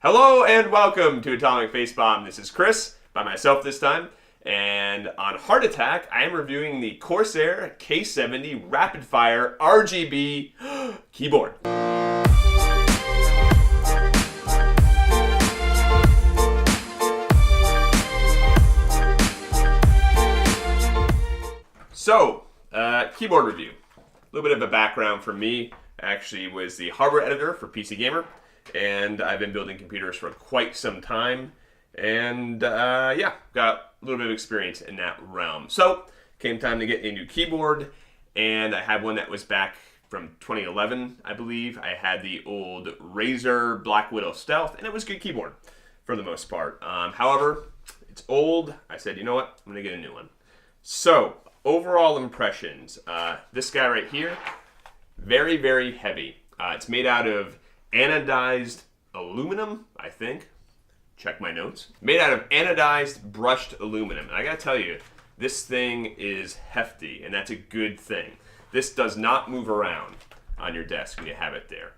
Hello and welcome to Atomic Facepalm. This is Chris, by myself this time. And on Heart Attack, I am reviewing the Corsair K70 Rapidfire RGB keyboard. So, keyboard review. A little bit of a background for me. I actually was the hardware editor for PC Gamer, and I've been building computers for quite some time. And yeah, got a little bit of experience in that realm. So, came time to get a new keyboard, and I had one that was back from 2011, I believe. I had the old Razer Black Widow Stealth, and it was a good keyboard for the most part. However, it's old. I said, you know what? I'm going to get a new one. So, overall impressions. This guy right here, very, very heavy. It's made out of anodized aluminum, I think. Check my notes. Made out of anodized brushed aluminum. And I gotta tell you, this thing is hefty, and that's a good thing. This does not move around on your desk when you have it there.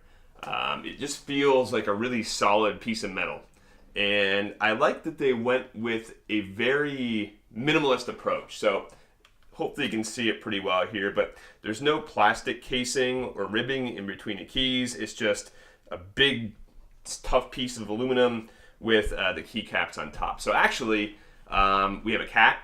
It just feels like a really solid piece of metal. And I like that they went with a very minimalist approach. So hopefully you can see it pretty well here, but there's no plastic casing or ribbing in between the keys. It's just a big, tough piece of aluminum with the keycaps on top. So actually, we have a cat,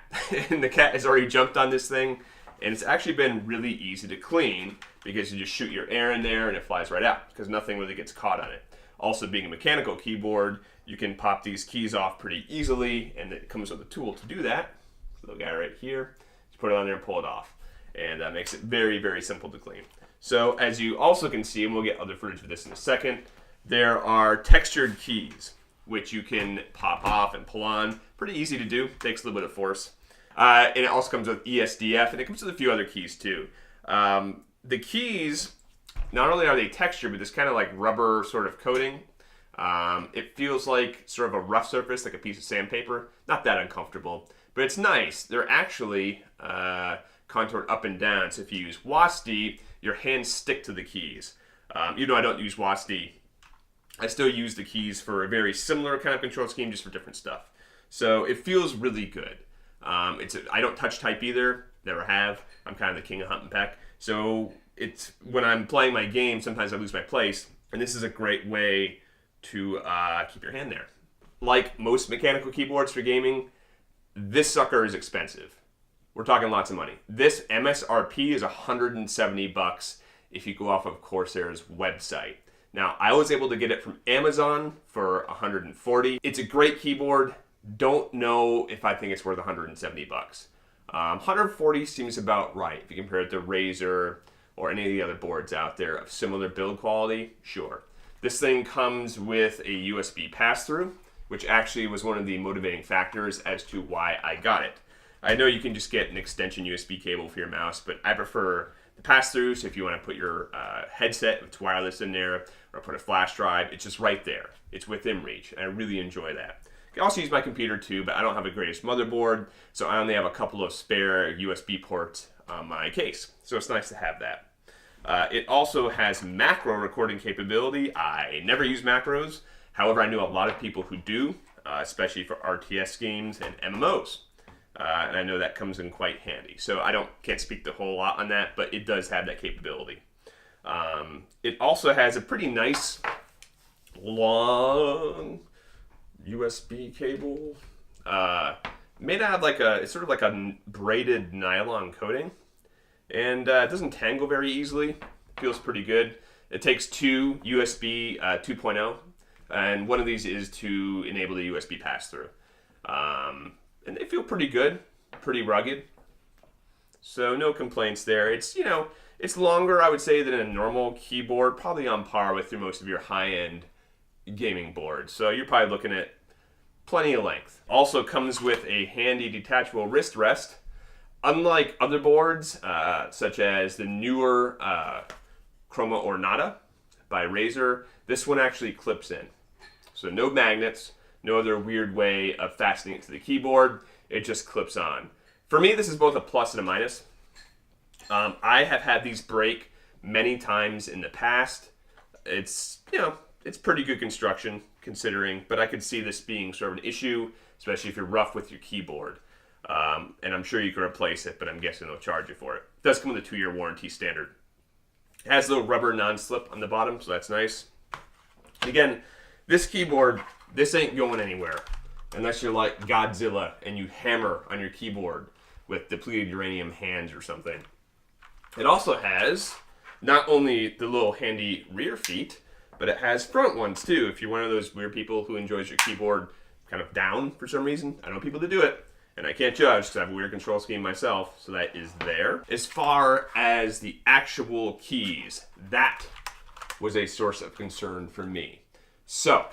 and the cat has already jumped on this thing, and it's actually been really easy to clean because you just shoot your air in there and it flies right out because nothing really gets caught on it. Also, being a mechanical keyboard, you can pop these keys off pretty easily, and it comes with a tool to do that. Little guy right here. Put it on there and pull it off. And that makes it very, very simple to clean. So as you also can see, and we'll get other footage of this in a second, there are textured keys, which you can pop off and pull on. Pretty easy to do. Takes a little bit of force. And it also comes with ESDF, and it comes with a few other keys too. The keys, not only are they textured, but this kind of like rubber sort of coating. It feels like sort of a rough surface, like a piece of sandpaper. Not that uncomfortable. But it's nice. They're actually contoured up and down. So if you use WASD, your hands stick to the keys. Even though I don't use WASD, I still use the keys for a very similar kind of control scheme, just for different stuff. So it feels really good. I don't touch type either. Never have. I'm kind of the king of hunt and peck. So it's when I'm playing my game, sometimes I lose my place. And this is a great way to keep your hand there. Like most mechanical keyboards for gaming, this sucker is expensive. We're talking lots of money. This MSRP is $170 if you go off of Corsair's website. Now, I was able to get it from Amazon for $140. It's a great keyboard. Don't know if I think it's worth $170. $140 seems about right if you compare it to Razer or any of the other boards out there of similar build quality. Sure. This thing comes with a USB pass-through, which actually was one of the motivating factors as to why I got it. I know you can just get an extension USB cable for your mouse, but I prefer the pass-through, so if you want to put your headset, if it's wireless in there, or put a flash drive, it's just right there. It's within reach, and I really enjoy that. I can also use my computer too, but I don't have the greatest motherboard, so I only have a couple of spare USB ports on my case, so it's nice to have that. It also has macro recording capability. I never use macros. However, I know a lot of people who do, especially for RTS games and MMOs. And I know that comes in quite handy. So I can't speak the whole lot on that, but it does have that capability. It also has a pretty nice, long USB cable. Made out of it's sort of like a braided nylon coating. And it doesn't tangle very easily. Feels pretty good. It takes two USB 2.0. And one of these is to enable the USB pass-through. And they feel pretty good, pretty rugged. So no complaints there. It's, it's longer, I would say, than a normal keyboard, probably on par with most of your high-end gaming boards. So you're probably looking at plenty of length. Also comes with a handy detachable wrist rest. Unlike other boards, such as the newer Chroma Ornata by Razer, this one actually clips in. So no magnets, no other weird way of fastening it to the keyboard. It just clips on. For me, this is both a plus and a minus. I have had these break many times in the past. It's, it's pretty good construction considering, but I could see this being sort of an issue, especially if you're rough with your keyboard. And I'm sure you can replace it, but I'm guessing they'll charge you for it. It does come with a 2-year warranty standard. It has a little rubber non-slip on the bottom, so that's nice. Again, this keyboard, this ain't going anywhere unless you're like Godzilla and you hammer on your keyboard with depleted uranium hands or something. It also has not only the little handy rear feet, but it has front ones too. If you're one of those weird people who enjoys your keyboard kind of down for some reason, I know people that do it, and I can't judge because I have a weird control scheme myself, so that is there. As far as the actual keys, that was a source of concern for me. So,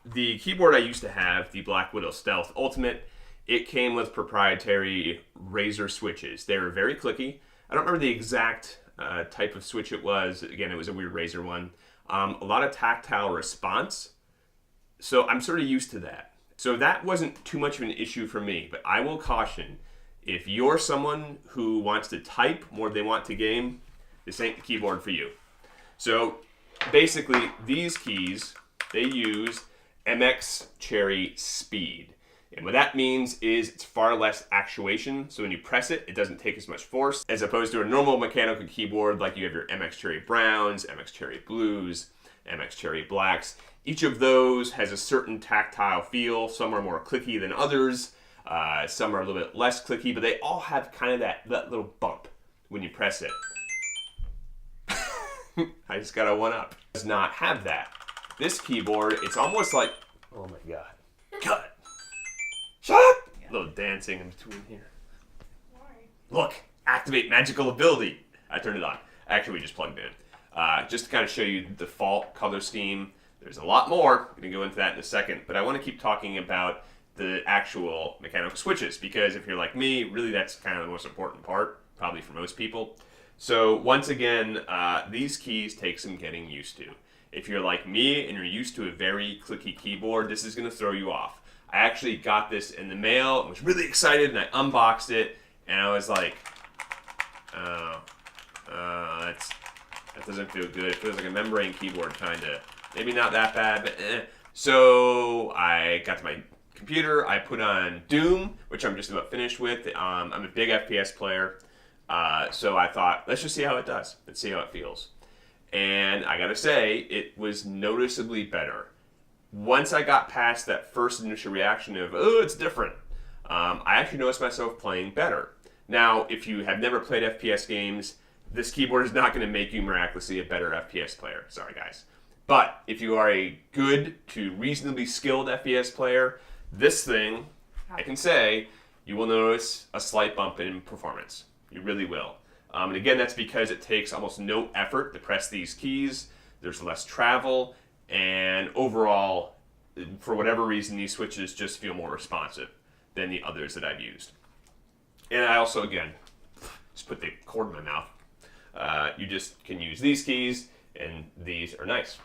the keyboard I used to have, the Black Widow Stealth Ultimate, it came with proprietary Razer switches. They were very clicky. I don't remember the exact type of switch it was. Again, it was a weird Razer one. A lot of tactile response. So I'm sort of used to that. So that wasn't too much of an issue for me. But I will caution, if you're someone who wants to type more than they want to game, this ain't the keyboard for you. So basically, these keys, they use MX Cherry Speed. And what that means is it's far less actuation. So when you press it, it doesn't take as much force as opposed to a normal mechanical keyboard like you have your MX Cherry Browns, MX Cherry Blues, MX Cherry Blacks. Each of those has a certain tactile feel. Some are more clicky than others. Some are a little bit less clicky, but they all have kind of that little bump when you press it. I just got a 1-up. Does not have that. This keyboard, it's almost like, oh my God. Cut. Shut up! Yeah. A little dancing in between here. Why? Look, activate magical ability. I turned it on. Actually, we just plugged it in. Just to kind of show you the default color scheme. There's a lot more. I'm going to go into that in a second. But I want to keep talking about the actual mechanical switches. Because if you're like me, really that's kind of the most important part, probably for most people. So once again, these keys take some getting used to. If you're like me and you're used to a very clicky keyboard, this is going to throw you off. I actually got this in the mail and was really excited, and I unboxed it, and I was like, that doesn't feel good. It feels like a membrane keyboard, kind of. Maybe not that bad, but eh. So I got to my computer, I put on Doom, which I'm just about finished with. I'm a big FPS player, so I thought, let's just see how it does. Let's see how it feels. And I gotta say, it was noticeably better. Once I got past that first initial reaction of, oh, it's different, I actually noticed myself playing better. Now, if you have never played FPS games, this keyboard is not going to make you miraculously a better FPS player. Sorry, guys. But if you are a good to reasonably skilled FPS player, this thing, I can say, you will notice a slight bump in performance. You really will. And again, that's because it takes almost no effort to press these keys. There's less travel. And overall, for whatever reason, these switches just feel more responsive than the others that I've used. And I also, again, just put the cord in my mouth. You just can use these keys, and these are nice.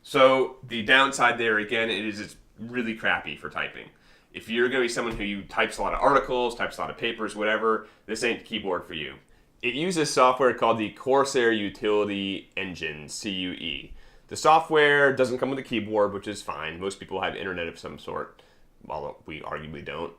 So the downside there, again, it's really crappy for typing. If you're going to be someone who types a lot of articles, types a lot of papers, whatever, this ain't the keyboard for you. It uses software called the Corsair Utility Engine, CUE. The software doesn't come with a keyboard, which is fine. Most people have internet of some sort, although we arguably don't.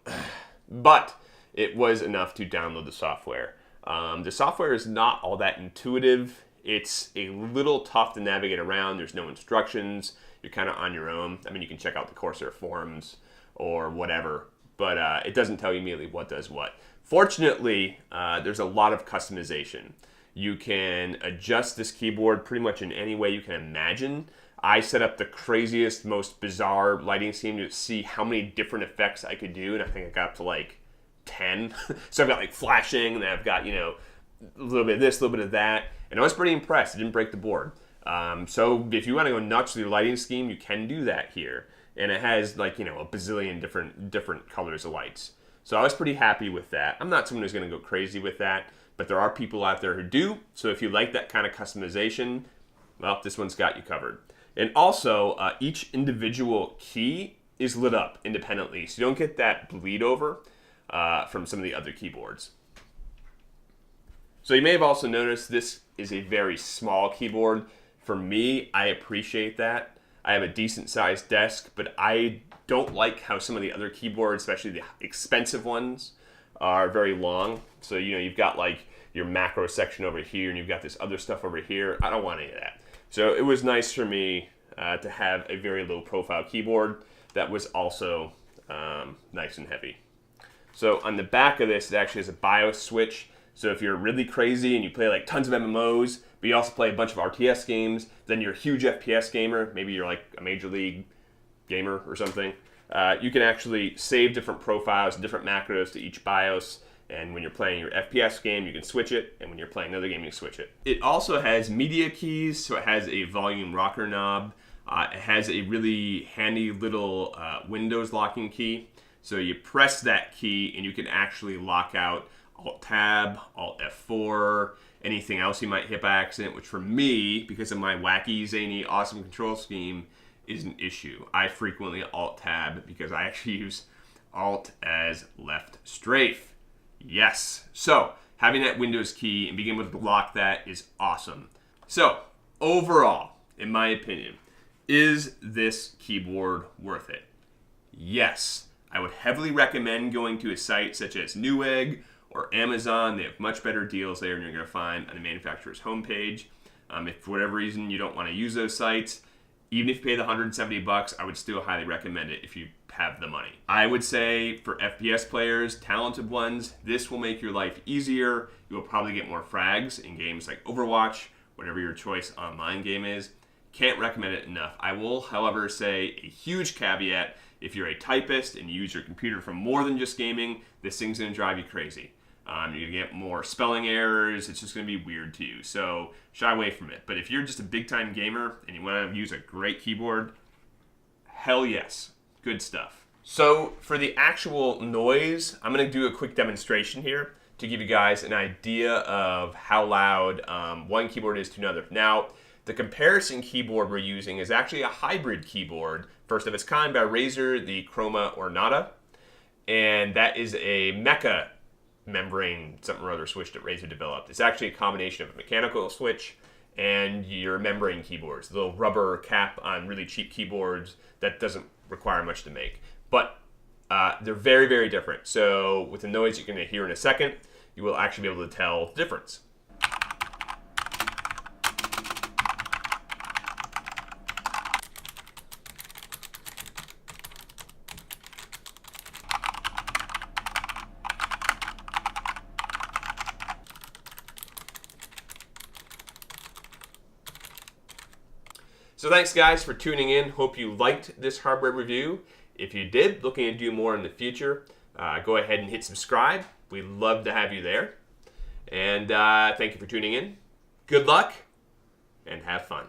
But it was enough to download the software. The software is not all that intuitive. It's a little tough to navigate around. There's no instructions. You're kind of on your own. I mean, you can check out the Corsair forums or whatever, but it doesn't tell you immediately what does what. Fortunately, there's a lot of customization. You can adjust this keyboard pretty much in any way you can imagine. I set up the craziest, most bizarre lighting scheme to see how many different effects I could do, and I think I got up to like 10. So I've got like flashing, and then I've got, a little bit of this, a little bit of that, and I was pretty impressed. It didn't break the board. So if you want to go nuts with your lighting scheme, you can do that here. And it has like, a bazillion different colors of lights. So I was pretty happy with that. I'm not someone who's going to go crazy with that, but there are people out there who do. So if you like that kind of customization, well, this one's got you covered. And also, each individual key is lit up independently, so you don't get that bleed over from some of the other keyboards. So you may have also noticed this is a very small keyboard. For me, I appreciate that. I have a decent sized desk, but I don't like how some of the other keyboards, especially the expensive ones, are very long. So, you know, you've got like your macro section over here and you've got this other stuff over here. I don't want any of that. So it was nice for me to have a very low profile keyboard that was also nice and heavy. So on the back of this, it actually has a BIOS switch. So if you're really crazy and you play like tons of MMOs, but you also play a bunch of RTS games, then you're a huge FPS gamer, maybe you're like a Major League gamer or something, you can actually save different profiles, different macros to each BIOS. And when you're playing your FPS game, you can switch it. And when you're playing another game, you switch it. It also has media keys, so it has a volume rocker knob. It has a really handy little Windows locking key. So you press that key and you can actually lock out Alt-Tab, Alt-F4, anything else you might hit by accident, which for me, because of my wacky, zany, awesome control scheme, is an issue. I frequently Alt-Tab because I actually use Alt as left strafe. Yes. So having that Windows key and being able to lock that is awesome. So overall, in my opinion, is this keyboard worth it? Yes. I would heavily recommend going to a site such as Newegg or Amazon. They have much better deals there than you're going to find on the manufacturer's homepage. If for whatever reason you don't want to use those sites, even if you pay the $170, I would still highly recommend it if you have the money. I would say for FPS players, talented ones, this will make your life easier. You will probably get more frags in games like Overwatch, whatever your choice online game is. Can't recommend it enough. I will, however, say a huge caveat. If you're a typist and you use your computer for more than just gaming, this thing's going to drive you crazy. You're going to get more spelling errors. It's just going to be weird to you. So shy away from it. But if you're just a big-time gamer and you want to use a great keyboard, hell yes. Good stuff. So for the actual noise, I'm going to do a quick demonstration here to give you guys an idea of how loud one keyboard is to another. Now, the comparison keyboard we're using is actually a hybrid keyboard, first of its kind by Razer, the Chroma Ornata. And that is a mecha membrane something or other switch that Razer developed. It's actually a combination of a mechanical switch and your membrane keyboards, the little rubber cap on really cheap keyboards that doesn't require much to make. But they're very, very different. So with the noise you're going to hear in a second, you will actually be able to tell the difference. So thanks guys for tuning in. Hope you liked this hardware review. If you did, looking to do more in the future, go ahead and hit subscribe. We'd love to have you there. And thank you for tuning in. Good luck and have fun.